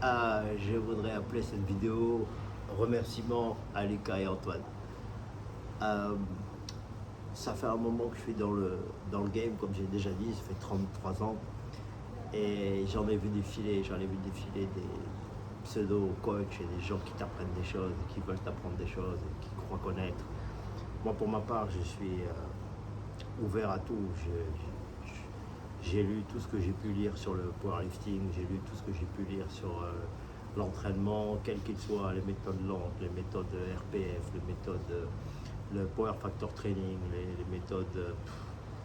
Je voudrais appeler cette vidéo remerciement à Lucas et Antoine. Euh, Ça fait un moment que je suis dans le game, comme j'ai déjà dit, ça fait 33 ans. Et j'en ai vu défiler des pseudo-coachs et des gens qui t'apprennent des choses, qui veulent t'apprendre des choses et qui croient connaître. Moi, pour ma part, je suis ouvert à tout. J'ai lu tout ce que j'ai pu lire sur le powerlifting, j'ai lu tout ce que j'ai pu lire sur l'entraînement, quel qu'il soit, les méthodes lentes, les méthodes RPF, les méthodes, le Power Factor Training, les méthodes,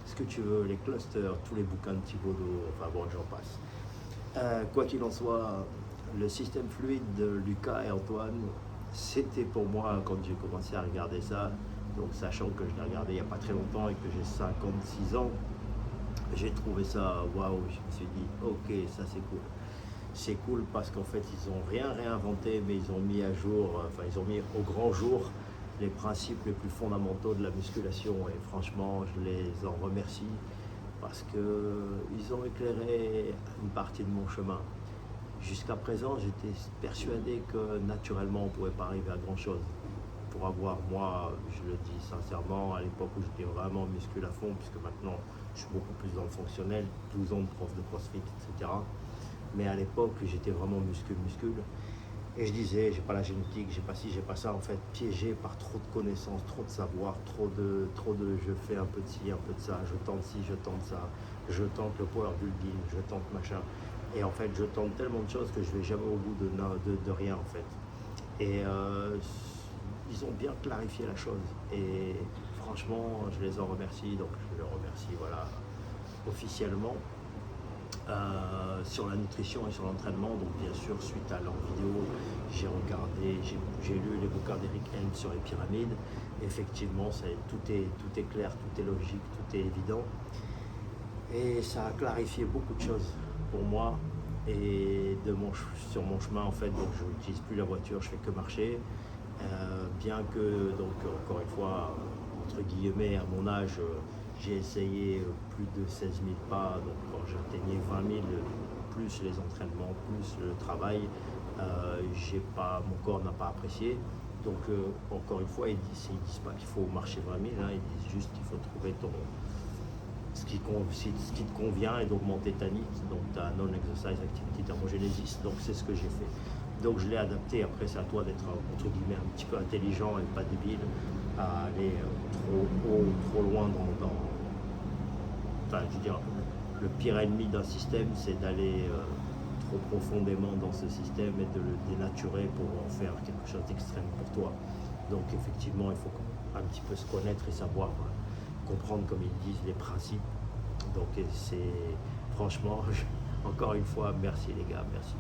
ce que tu veux, les clusters, tous les bouquins de Thibaudot, enfin bon, j'en passe. Quoi qu'il en soit, le système fluide de Lucas et Antoine, c'était pour moi, quand j'ai commencé à regarder ça, donc sachant que je l'ai regardé il n'y a pas très longtemps et que j'ai 56 ans, j'ai trouvé ça waouh, je me suis dit ok, ça c'est cool. C'est cool parce qu'en fait ils n'ont rien réinventé, mais ils ont mis à jour, enfin ils ont mis au grand jour les principes les plus fondamentaux de la musculation et franchement je les en remercie parce qu'ils ont éclairé une partie de mon chemin. Jusqu'à présent j'étais persuadé que naturellement on ne pouvait pas arriver à grand chose. Pour avoir, moi, je le dis sincèrement, à l'époque où j'étais vraiment muscle à fond, puisque maintenant je suis beaucoup plus dans le fonctionnel, 12 ans de prof de CrossFit, etc. Mais à l'époque, j'étais vraiment muscle. Et je disais, j'ai pas la génétique, j'ai pas ci, j'ai pas ça, en fait, piégé par trop de connaissances, trop de savoir, trop de je fais un peu de ci, un peu de ça, je tente ci, je tente ça, je tente le power building, je tente machin. Et en fait, je tente tellement de choses que je vais jamais au bout de rien, en fait. Et ils ont bien clarifié la chose. Et franchement, je les en remercie. Donc, je les remercie, voilà, officiellement. Sur la nutrition et sur l'entraînement, donc bien sûr suite à leur vidéo j'ai regardé, j'ai lu les bouquins d'Eric Helms sur les pyramides. Effectivement tout est clair, tout est logique, tout est évident et ça a clarifié beaucoup de choses pour moi et sur mon chemin en fait. Donc je n'utilise plus la voiture, je fais que marcher, bien que donc encore une fois entre guillemets à mon âge j'ai essayé plus de 16 000 pas, donc quand j'atteignais 20 000, plus les entraînements, plus le travail, mon corps n'a pas apprécié. Donc encore une fois, ils disent pas qu'il faut marcher 20 000, hein, ils disent juste qu'il faut trouver ce qui te convient et d'augmenter ta NEAT, donc ta Non-Exercise Activity Thermogenesis. Donc c'est ce que j'ai fait. Donc je l'ai adapté, après c'est à toi d'être entre guillemets un petit peu intelligent et pas débile à aller trop haut, trop loin enfin je veux dire, le pire ennemi d'un système c'est d'aller trop profondément dans ce système et de le dénaturer pour en faire quelque chose d'extrême pour toi. Donc effectivement il faut un petit peu se connaître et savoir comprendre comme ils disent les principes. Donc c'est franchement encore une fois merci les gars, merci.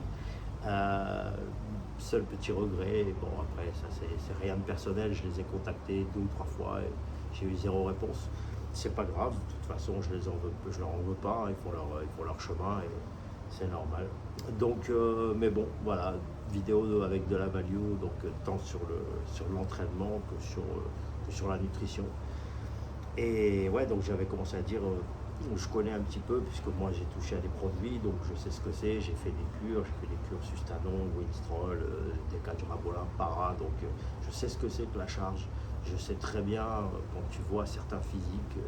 Seul petit regret, bon après ça c'est rien de personnel, je les ai contactés 2 ou 3 fois et j'ai eu 0 réponse. C'est pas grave, de toute façon je leur en veux pas, ils font leur chemin et c'est normal. Donc mais bon voilà, vidéo avec de la value, donc tant sur l'entraînement que sur la nutrition. Et ouais, donc j'avais commencé à dire, je connais un petit peu, puisque moi j'ai touché à des produits, donc je sais ce que c'est, j'ai fait des cures Sustanon, Winstrol, Decadurabolin, Para, donc je sais ce que c'est que la charge, je sais très bien quand tu vois certains physiques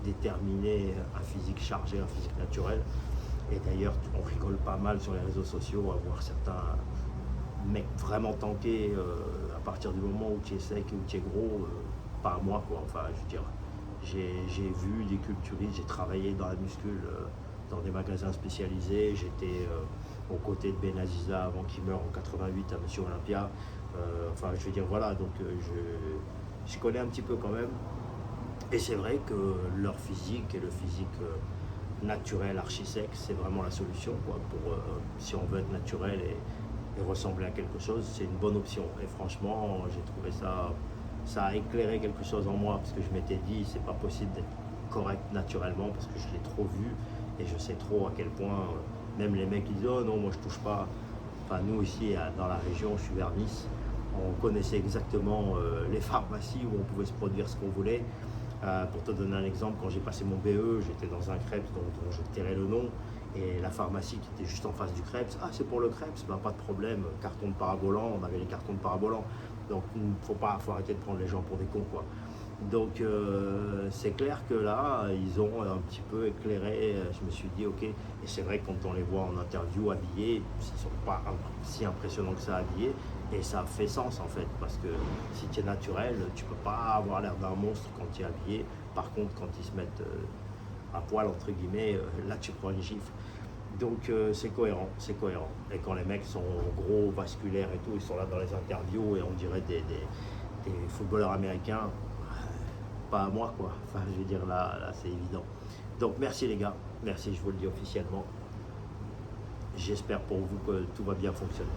déterminer un physique chargé, un physique naturel, et d'ailleurs on rigole pas mal sur les réseaux sociaux à voir certains mecs vraiment tankés à partir du moment où tu es sec et où tu es gros, pas à moi quoi, enfin je veux dire. J'ai vu des culturistes, j'ai travaillé dans la muscule, dans des magasins spécialisés, j'étais aux côtés de Benaziza avant qu'il meure en 88 à Monsieur Olympia. Enfin, je veux dire, voilà, donc je connais un petit peu quand même. Et c'est vrai que leur physique et le physique naturel, archi sec, c'est vraiment la solution, quoi, pour, si on veut être naturel et ressembler à quelque chose, c'est une bonne option. Et franchement, j'ai trouvé ça a éclairé quelque chose en moi parce que je m'étais dit c'est pas possible d'être correct naturellement parce que je l'ai trop vu et je sais trop à quel point même les mecs ils disent oh non moi je touche pas. Enfin nous ici dans la région, je suis vers Nice, on connaissait exactement les pharmacies où on pouvait se produire ce qu'on voulait. Pour te donner un exemple, quand j'ai passé mon BE, j'étais dans un Krebs dont je tairai le nom, et la pharmacie qui était juste en face du Krebs, ah c'est pour le Krebs, ben, pas de problème, carton de parabolant, on avait les cartons de parabolant. Donc faut arrêter de prendre les gens pour des cons quoi. Donc c'est clair que là, ils ont un petit peu éclairé, je me suis dit ok, et c'est vrai que quand on les voit en interview habillés, ils ne sont pas si impressionnants que ça habillés, et ça fait sens en fait, parce que si tu es naturel, tu peux pas avoir l'air d'un monstre quand tu es habillé. Par contre, quand ils se mettent à poil entre guillemets, là tu prends une gifle. Donc c'est cohérent, c'est cohérent. Et quand les mecs sont gros, vasculaires et tout, ils sont là dans les interviews et on dirait des footballeurs américains, pas à moi quoi. Enfin je veux dire là c'est évident. Donc merci les gars, merci, je vous le dis officiellement. J'espère pour vous que tout va bien fonctionner.